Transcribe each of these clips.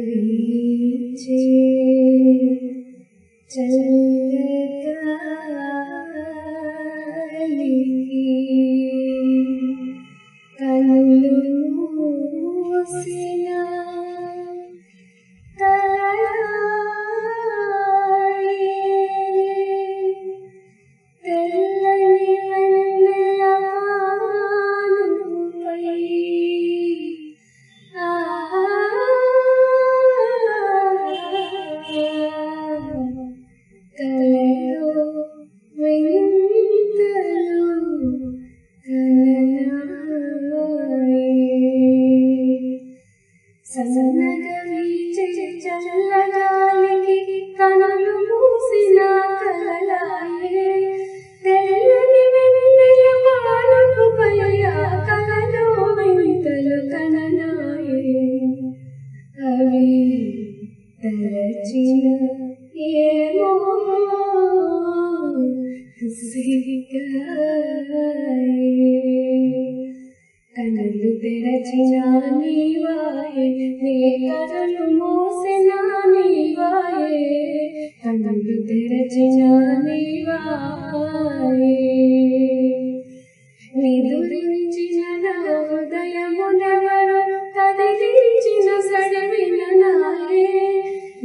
సన్నగవీచే చల్లగాలికి కళ్ళు మూసిన తలరాయి తెల్లని వెన్నెల వానుపై కలలో వింతలు కలనాయి సన్నగా వీచే చల్లగాలికి కనులు మూసిన కలలాయే తెల్లని వెన్నెల వానుపై కలలో వింతలు కలనాయే అవి తలచిన ఏమో కనులు తెరచిన నీవాయే నీ కనులు మూసిన నీవాయే కనులు తెరచిన నీవాయే నిదురించిన నా హృదయమునెవరు కదిలించిన సడవిన నాయే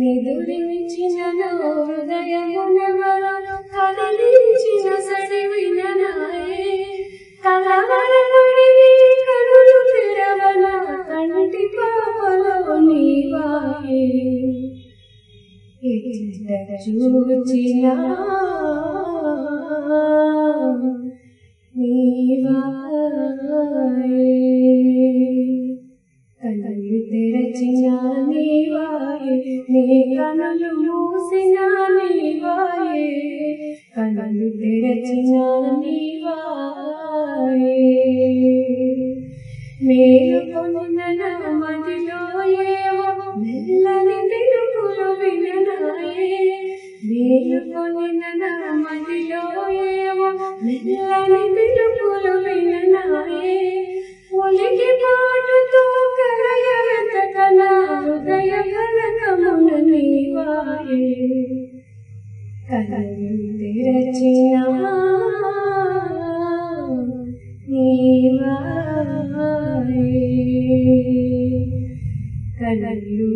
నిదురించిన నా హృదయమునెవరు కదిలించిన సడవిన నాయే కలవరపడి కనులు తెరవన కంటి పాపలో నీవాయే ఎట్ట చూచినా నీవాయే కనులు తెరచిన నీవాయే నీ కనులు మూసిన నీవాయే కనులు తెరచిన నీవాయే మేలుకొన్న నా మదిలో ఏవో మెల్లని పిలుపులు విననాయే మేలుకొన్న నా మదిలో ఏవో మెల్లని పిలుపులు విననాయే ఒలికి పాటుతో కలయ వెతక నా హృదయ కనకమున నీవాయే కనులు తెరచిన నీవాయే కనులు